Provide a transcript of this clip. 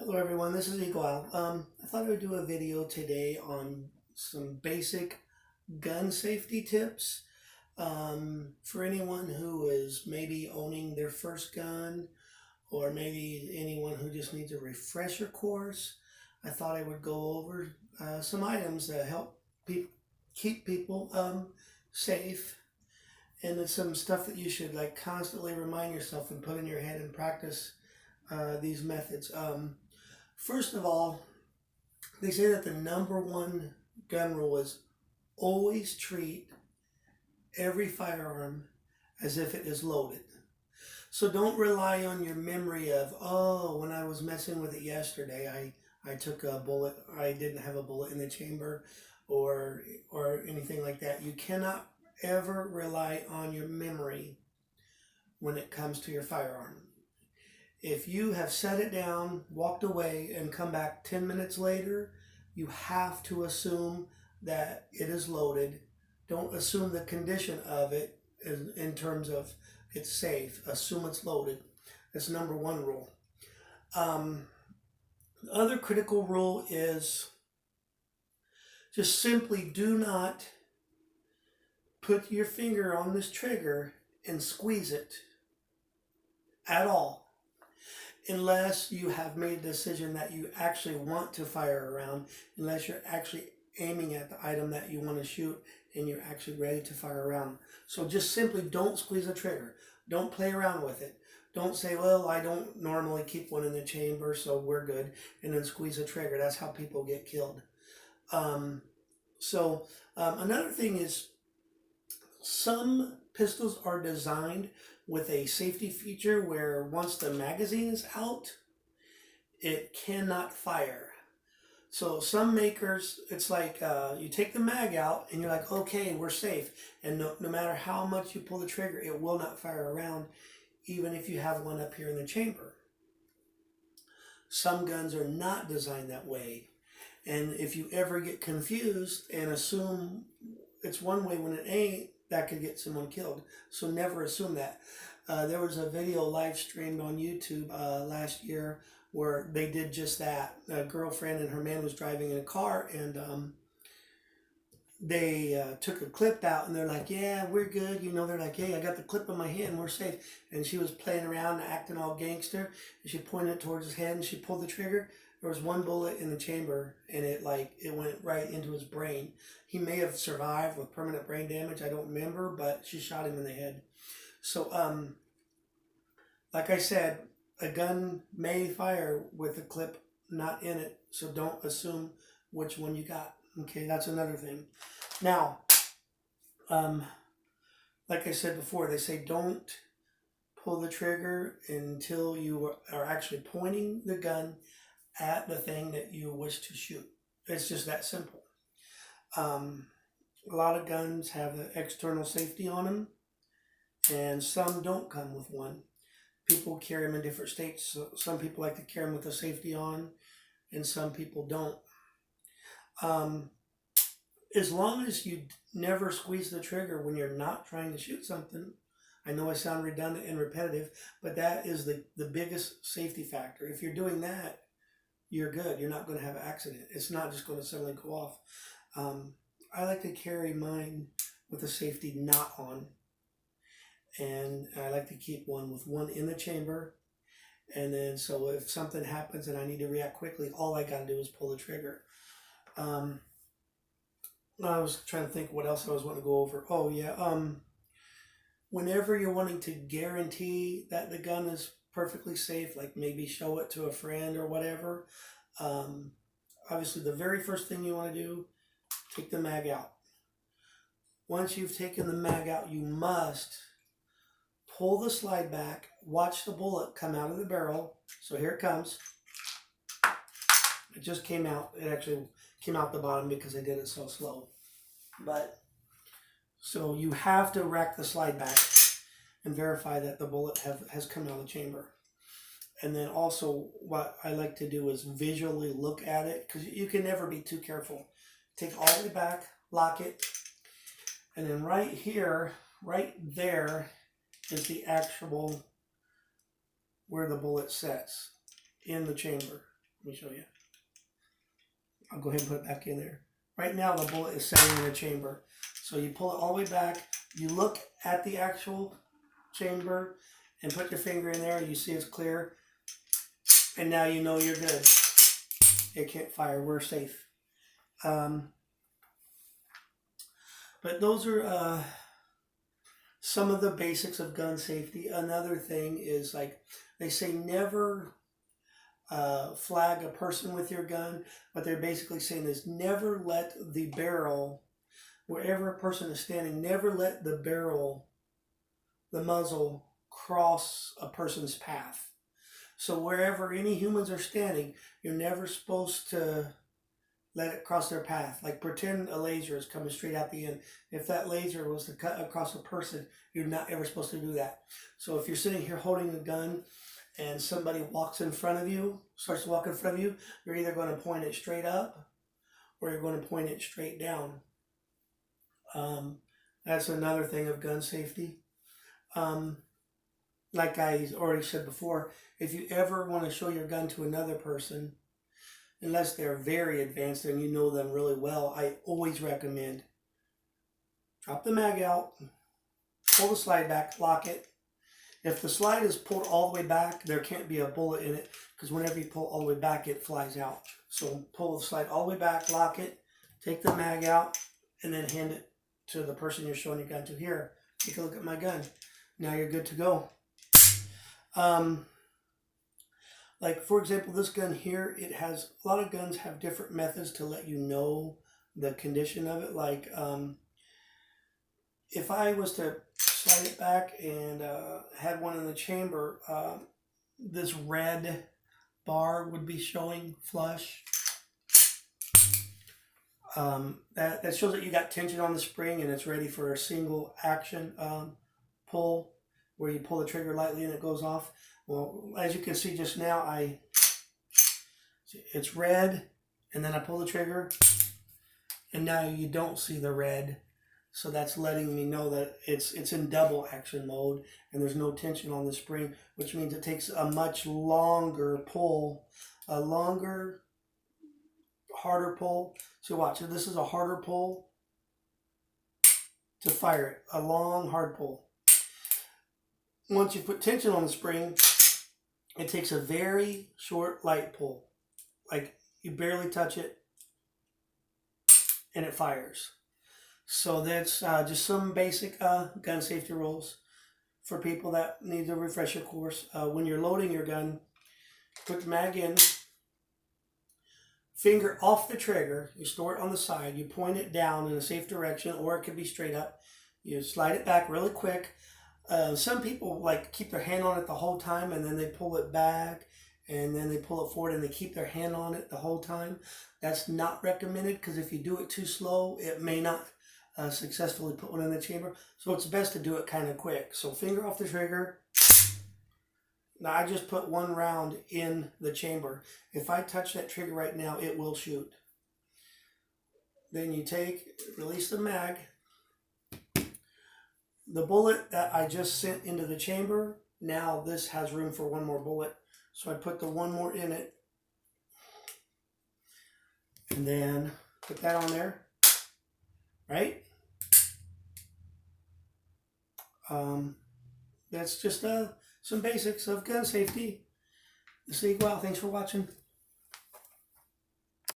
Hello everyone, this is Eagle Owl. I thought I would do a video today on some basic gun safety tips for anyone who is maybe owning their first gun, or maybe anyone who just needs a refresher course. I thought I would go over some items that help keep people safe, and it's some stuff that you should like constantly remind yourself and put in your head and practice these methods. First of all, they say that the number one gun rule is always treat every firearm as if it is loaded. So don't rely on your memory of, oh, when I was messing with it yesterday, I took a bullet, I didn't have a bullet in the chamber, or anything like that. You cannot ever rely on your memory when it comes to your firearm. If you have set it down, walked away, and come back 10 minutes later, you have to assume that it is loaded. Don't assume the condition of it in terms of it's safe. Assume it's loaded. That's number one rule. The other critical rule is just simply do not put your finger on this trigger and squeeze it at all, unless you have made a decision that you actually want to fire a round, unless you're actually aiming at the item that you want to shoot and you're actually ready to fire a round. So just simply don't squeeze the trigger. Don't play around with it. Don't say, well, I don't normally keep one in the chamber, so we're good, and then squeeze the trigger. That's how people get killed. Another thing is, some pistols are designed with a safety feature where once the magazine is out, it cannot fire. So some makers, it's like you take the mag out and you're like, okay, we're safe. And no matter how much you pull the trigger, it will not fire a round, even if you have one up here in the chamber. Some guns are not designed that way. And if you ever get confused and assume it's one way when it ain't, that could get someone killed. So never assume that. There was a video live streamed on YouTube last year where they did just that. A girlfriend and her man was driving in a car, and they took a clip out, and they're like, yeah, we're good. You know, they're like, hey, I got the clip in my hand, we're safe. And she was playing around and acting all gangster, and she pointed it towards his head, and she pulled the trigger. There was one bullet in the chamber, and it went right into his brain. He may have survived with permanent brain damage. I don't remember, but she shot him in the head. So, like I said, a gun may fire with a clip not in it, so don't assume which one you got. Okay, that's another thing. Now, like I said before, they say don't pull the trigger until you are actually pointing the gun at the thing that you wish to shoot. It's just that simple. A lot of guns have the external safety on them, and some don't come with one. People carry them in different states. So some people like to carry them with the safety on, and some people don't. As long as you never squeeze the trigger when you're not trying to shoot something, I know I sound redundant and repetitive, but that is the biggest safety factor. If you're doing that, you're good. You're not going to have an accident. It's not just going to suddenly go off. I like to carry mine with the safety not on. And I like to keep one with one in the chamber. And then so if something happens and I need to react quickly, all I got to do is pull the trigger. I was trying to think what else I was wanting to go over. Oh, yeah. Whenever you're wanting to guarantee that the gun is perfectly safe, like maybe show it to a friend or whatever, obviously the very first thing you want to do, take the mag out. Once you've taken the mag out, you must pull the slide back, watch the bullet come out of the barrel. So here it comes. It just came out. It actually came out the bottom because I did it so slow. But so you have to rack the slide back and verify that the bullet has come out of the chamber. And then also what I like to do is visually look at it, because you can never be too careful. Take all the way back, lock it, and then right here, right there is the actual where the bullet sets in the chamber. Let me show you. I'll go ahead and put it back in there. Right now the bullet is sitting in the chamber. So you pull it all the way back, you look at the actual chamber and put your finger in there, you see it's clear, and now you know you're good. It can't fire, we're safe. But those are some of the basics of gun safety. Another thing is, like they say, never flag a person with your gun. What they're basically saying is never let the barrel, wherever a person is standing, never let the barrel, the muzzle, cross a person's path. So wherever any humans are standing, you're never supposed to let it cross their path. Like pretend a laser is coming straight out the end. If that laser was to cut across a person, you're not ever supposed to do that. So if you're sitting here holding a gun and somebody walks in front of you, starts to walk in front of you, you're either going to point it straight up or you're going to point it straight down. That's another thing of gun safety. Like I already said before, if you ever want to show your gun to another person, unless they're very advanced and you know them really well, I always recommend drop the mag out, pull the slide back, lock it. If the slide is pulled all the way back, there can't be a bullet in it, because whenever you pull all the way back, it flies out. So pull the slide all the way back, lock it, take the mag out, and then hand it to the person you're showing your gun to. Here, take a look at my gun. Now you're good to go. Like for example, this gun here, it has, a lot of guns have different methods to let you know the condition of it. Like if I was to slide it back and had one in the chamber, this red bar would be showing flush. That shows that you got tension on the spring and it's ready for a single action pull, where you pull the trigger lightly and it goes off. Well, as you can see just now, it's red, and then I pull the trigger, and now you don't see the red. So that's letting me know that it's in double action mode, and there's no tension on the spring, which means it takes a much longer pull, a longer, harder pull. So watch, this is a harder pull to fire it, a long, hard pull. Once you put tension on the spring, it takes a very short, light pull. Like you barely touch it and it fires. So that's just some basic gun safety rules for people that need the refresher course. When you're loading your gun, put the mag in, finger off the trigger, you store it on the side, you point it down in a safe direction, or it could be straight up. You slide it back really quick. Some people like keep their hand on it the whole time, and then they pull it back, and then they pull it forward and they keep their hand on it the whole time. That's not recommended, because if you do it too slow, it may not successfully put one in the chamber. So it's best to do it kind of quick. So finger off the trigger. Now I just put one round in the chamber. If I touch that trigger right now, it will shoot. Then you release the mag. The bullet that I just sent into the chamber, now this has room for one more bullet. So I put the one more in it. And then put that on there. Right? That's just some basics of gun safety. This is Eagle out. Thanks for watching.